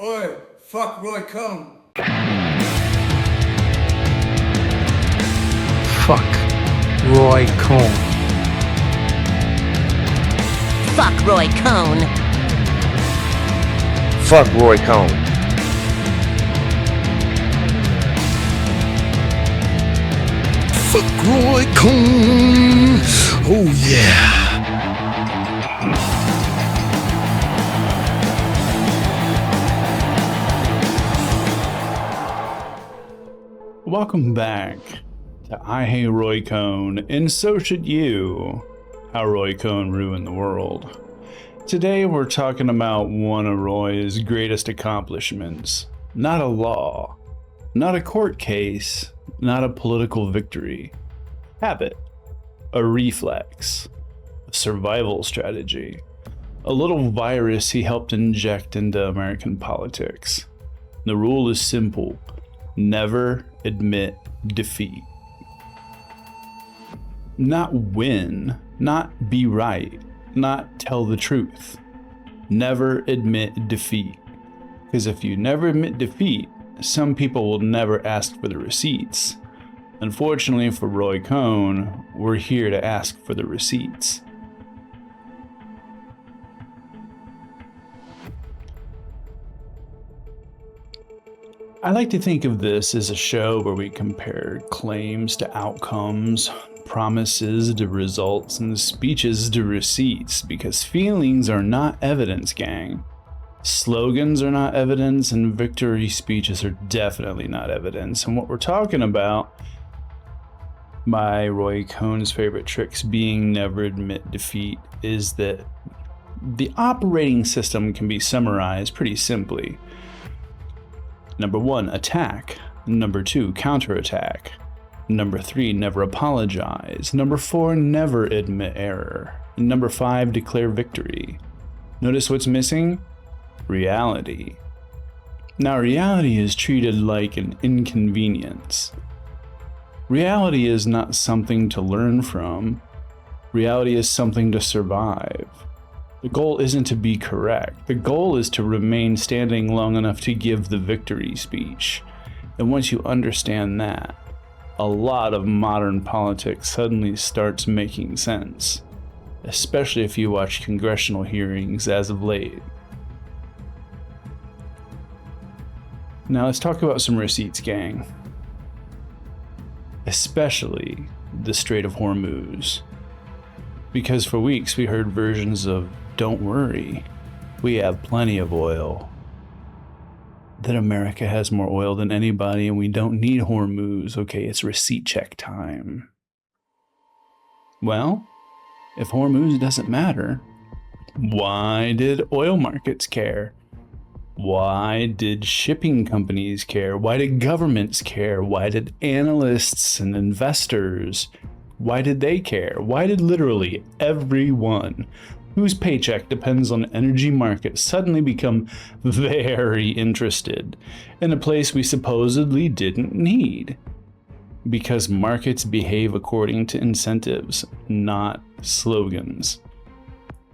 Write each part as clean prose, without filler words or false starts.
Oi, fuck Roy Cohn. Fuck Roy Cohn. Fuck Roy Cohn. Fuck Roy Cohn. Fuck Roy Cohn. Oh yeah. Welcome back to I Hate Roy Cohn, and so should you. How Roy Cohn ruined the world. Today we're talking about one of Roy's greatest accomplishments. Not a law, not a court case, not a political victory. Habit, a reflex, a survival strategy, a little virus he helped inject into American politics. The rule is simple: never admit defeat. Not win, not be right, not tell the truth. Never admit defeat. Because if you never admit defeat, some people will never ask for the receipts. Unfortunately for Roy Cohn, we're here to ask for the receipts. I like to think of this as a show where we compare claims to outcomes, promises to results, and speeches to receipts, because feelings are not evidence, gang. Slogans are not evidence, and victory speeches are definitely not evidence. And what we're talking about by Roy Cohn's favorite tricks being never admit defeat is that the operating system can be summarized pretty simply. Number 1, attack. Number 2, counterattack. Number 3, never apologize. Number 4, never admit error. And number 5, declare victory. Notice what's missing? Reality. Now, reality is treated like an inconvenience. Reality is not something to learn from. Reality is something to survive. The goal isn't to be correct. The goal is to remain standing long enough to give the victory speech. And once you understand that, a lot of modern politics suddenly starts making sense, especially if you watch congressional hearings as of late. Now let's talk about some receipts, gang. Especially the Strait of Hormuz. Because for weeks we heard versions of, "Don't worry, we have plenty of oil." That America has more oil than anybody and we don't need Hormuz. Okay, it's receipt check time. Well, if Hormuz doesn't matter, why did oil markets care? Why did shipping companies care? Why did governments care? Why did analysts and investors, why did they care? Why did literally everyone whose paycheck depends on energy markets suddenly become very interested in a place we supposedly didn't need? Because markets behave according to incentives, not slogans.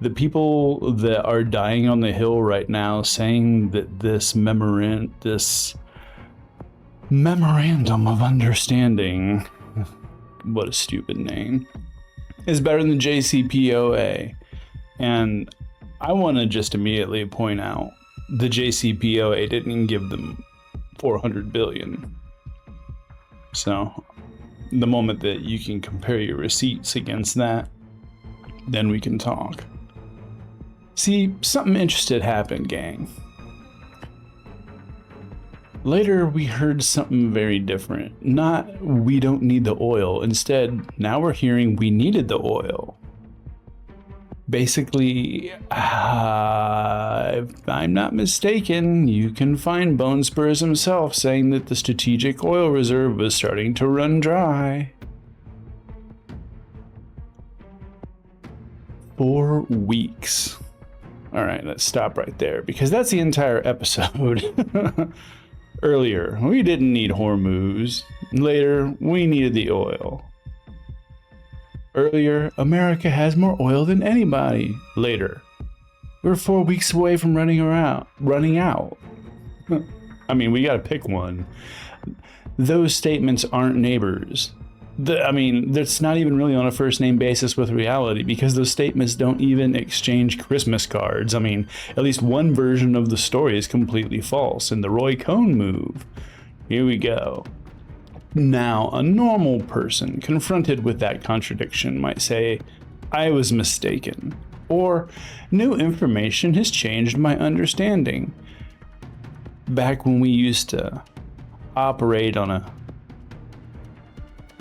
The people that are dying on the hill right now saying that this memorandum of understanding, what a stupid name, is better than the JCPOA. And I want to just immediately point out the JCPOA didn't give them $400 billion. So the moment that you can compare your receipts against that, then we can talk. See, something interesting happened, gang. Later, we heard something very different. Not, we don't need the oil. Instead, now we're hearing we needed the oil. Basically, if I'm not mistaken, you can find Bone Spurs himself saying that the strategic oil reserve was starting to run dry. 4 weeks. All right, let's stop right there because that's the entire episode. Earlier, we didn't need Hormuz. Later, we needed the oil. Earlier, America has more oil than anybody. Later, we're 4 weeks away from running out. I mean, we gotta pick one. Those statements aren't neighbors. That's not even really on a first name basis with reality, because those statements don't even exchange Christmas cards. I mean, at least one version of the story is completely false in the Roy Cohn move. Here we go. Now, a normal person confronted with that contradiction might say, I was mistaken, or new information has changed my understanding. Back when we used to operate on a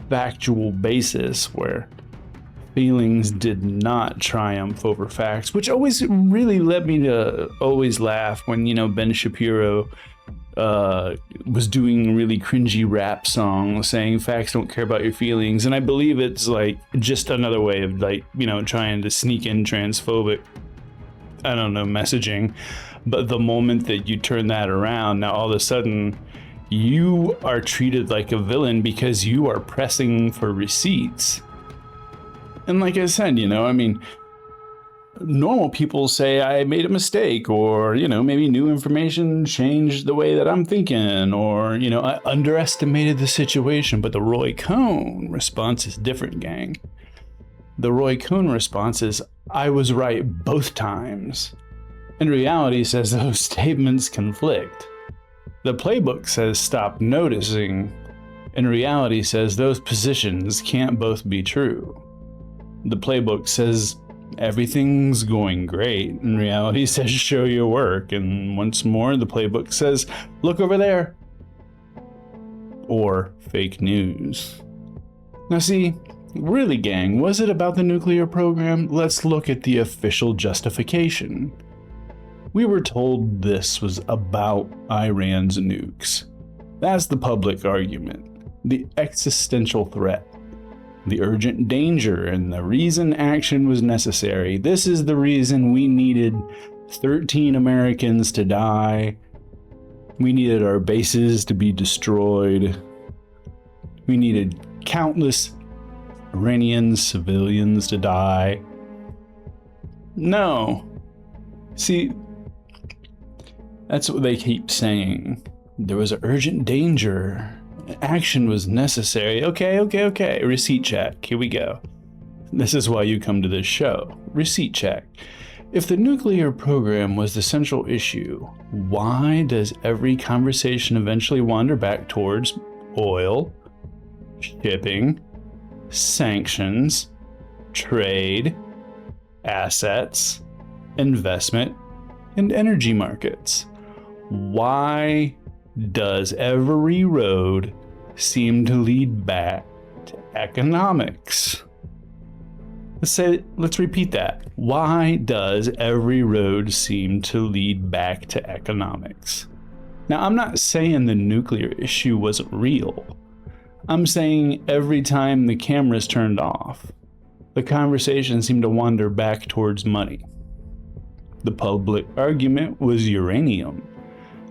factual basis where feelings did not triumph over facts, which always really led me to always laugh when, Ben Shapiro was doing really cringy rap songs saying facts don't care about your feelings. And I believe it's like just another way of trying to sneak in transphobic, messaging. But the moment that you turn that around, now all of a sudden you are treated like a villain because you are pressing for receipts. And like I said, normal people say I made a mistake, or, maybe new information changed the way that I'm thinking, or, I underestimated the situation. But the Roy Cohn response is different, gang. The Roy Cohn response is, I was right both times. And reality says those statements conflict. The playbook says stop noticing, and reality says those positions can't both be true. The playbook says everything's going great, and reality says show your work, and once more the playbook says look over there. Or fake news. Now see, really gang, was it about the nuclear program? Let's look at the official justification. We were told this was about Iran's nukes. That's the public argument, the existential threat, the urgent danger, and the reason action was necessary. This is the reason we needed 13 Americans to die. We needed our bases to be destroyed. We needed countless Iranian civilians to die. No. See, that's what they keep saying. There was an urgent danger. Action was necessary. Okay. Receipt check. Here we go. This is why you come to this show. Receipt check. If the nuclear program was the central issue, why does every conversation eventually wander back towards oil, shipping, sanctions, trade, assets, investment, and energy markets? Why does every road seem to lead back to economics? Let's repeat that. Why does every road seem to lead back to economics? Now, I'm not saying the nuclear issue wasn't real. I'm saying every time the cameras turned off, the conversation seemed to wander back towards money. The public argument was uranium.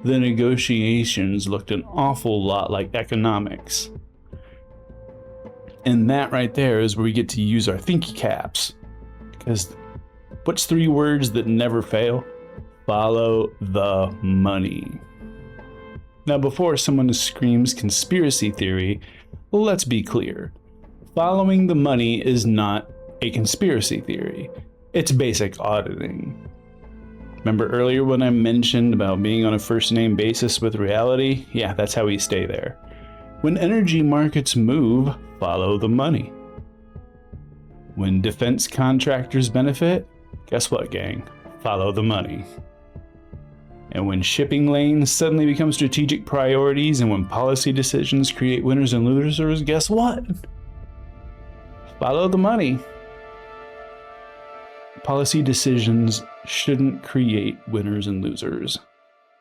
The negotiations looked an awful lot like economics. And that right there is where we get to use our thinky caps. Because what's 3 words that never fail? Follow the money. Now, before someone screams conspiracy theory, let's be clear. Following the money is not a conspiracy theory. It's basic auditing. Remember earlier when I mentioned about being on a first name basis with reality? Yeah, that's how we stay there. When energy markets move, follow the money. When defense contractors benefit, guess what, gang? Follow the money. And when shipping lanes suddenly become strategic priorities, and when policy decisions create winners and losers, guess what? Follow the money. Policy decisions shouldn't create winners and losers.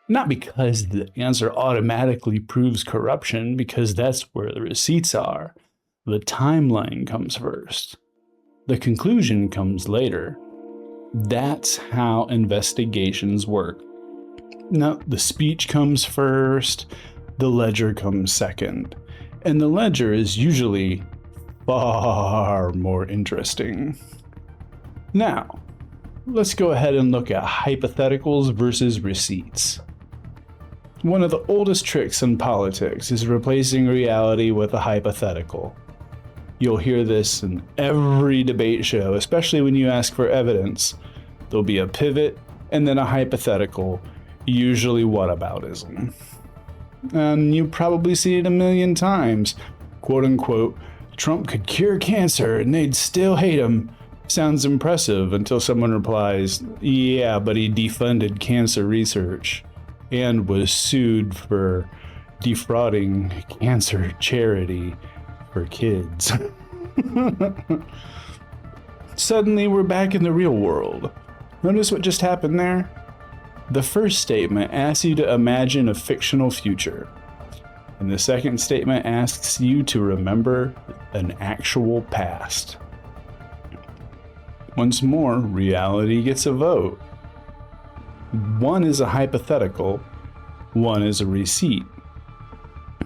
Not because the answer automatically proves corruption, because that's where the receipts are. The timeline comes first. The conclusion comes later. That's how investigations work. Now, the speech comes first, the ledger comes second. And the ledger is usually far more interesting. Now, let's go ahead and look at hypotheticals versus receipts. One of the oldest tricks in politics is replacing reality with a hypothetical. You'll hear this in every debate show, especially when you ask for evidence. There'll be a pivot and then a hypothetical, usually whataboutism. And you probably see it a million times. Quote unquote, Trump could cure cancer and they'd still hate him. Sounds impressive until someone replies, yeah, but he defunded cancer research and was sued for defrauding cancer charity for kids. Suddenly we're back in the real world. Notice what just happened there? The first statement asks you to imagine a fictional future, and the second statement asks you to remember an actual past. Once more, reality gets a vote. One is a hypothetical, one is a receipt.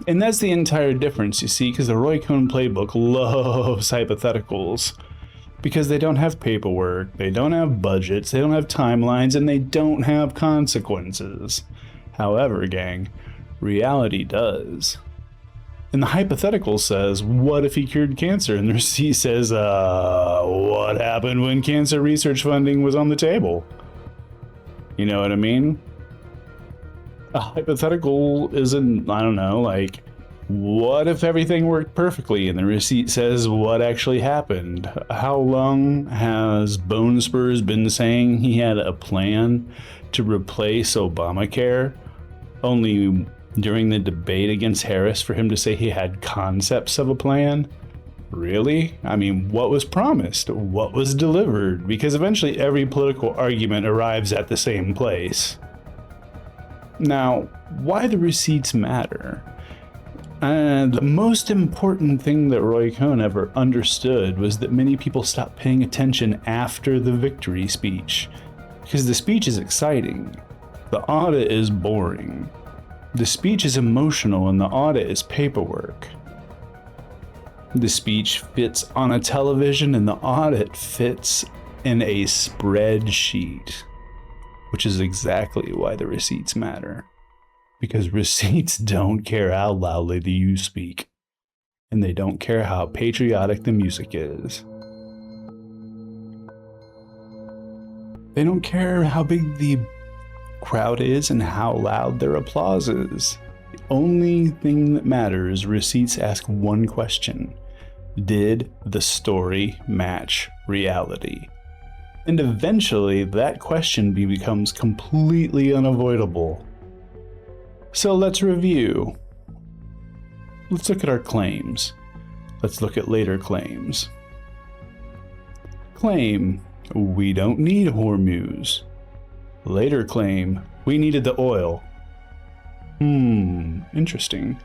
And that's the entire difference, you see, because the Roy Cohn playbook loves hypotheticals. Because they don't have paperwork, they don't have budgets, they don't have timelines, and they don't have consequences. However, gang, reality does. And the hypothetical says, what if he cured cancer? And the receipt says, what happened when cancer research funding was on the table? You know what I mean? A hypothetical isn't, I don't know, like, what if everything worked perfectly? And the receipt says what actually happened. How long has Bone Spurs been saying he had a plan to replace Obamacare? Only during the debate against Harris for him to say he had concepts of a plan? Really? I mean, what was promised? What was delivered? Because eventually every political argument arrives at the same place. Now, why the receipts matter? The most important thing that Roy Cohn ever understood was that many people stopped paying attention after the victory speech. Because the speech is exciting. The audit is boring. The speech is emotional and the audit is paperwork. The speech fits on a television and the audit fits in a spreadsheet. Which is exactly why the receipts matter. Because receipts don't care how loudly you speak. And they don't care how patriotic the music is. They don't care how big the crowd is and how loud their applause is. The only thing that matters, receipts ask one question. Did the story match reality? And eventually that question becomes completely unavoidable. So let's review. Let's look at our claims. Let's look at later claims. Claim, we don't need Hormuz. Later claim, we needed the oil. Interesting.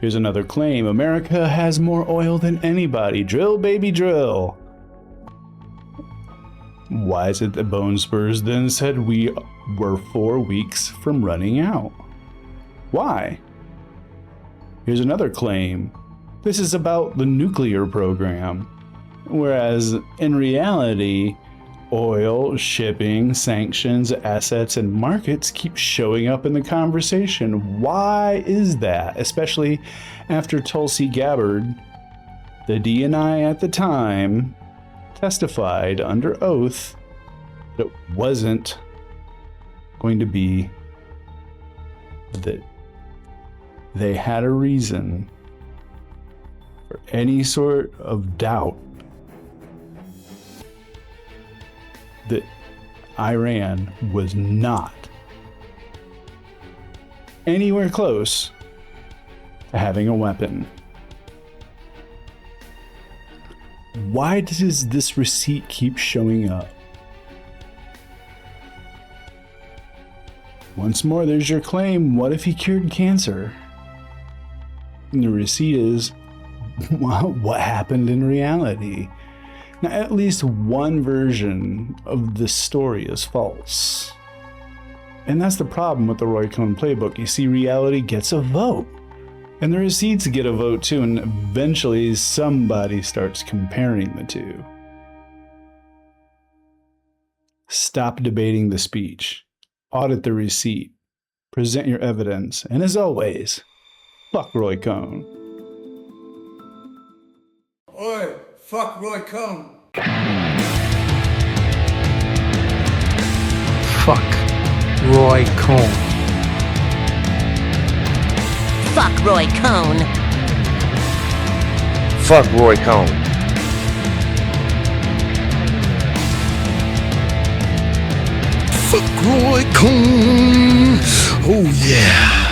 Here's another claim, America has more oil than anybody. Drill, baby, drill. Why is it that Bone Spurs then said we were 4 weeks from running out? Why? Here's another claim. This is about the nuclear program. Whereas in reality, oil, shipping, sanctions, assets, and markets keep showing up in the conversation. Why is that? Especially after Tulsi Gabbard, the DNI at the time, testified under oath that it wasn't going to be that they had a reason for any sort of doubt that Iran was not anywhere close to having a weapon. Why does this receipt keep showing up? Once more, there's your claim. What if he cured cancer? And the receipt is, well, what happened in reality? Now, at least one version of this story is false. And that's the problem with the Roy Cohn playbook. You see, reality gets a vote. And the receipts get a vote too, and eventually somebody starts comparing the two. Stop debating the speech. Audit the receipt. present your evidence, and as always, fuck Roy Cohn. Oi, fuck Roy Cohn. Fuck Roy Cohn. Fuck Roy Cohn. Fuck Roy Cohn. Fuck Roy Cohn. Oh yeah.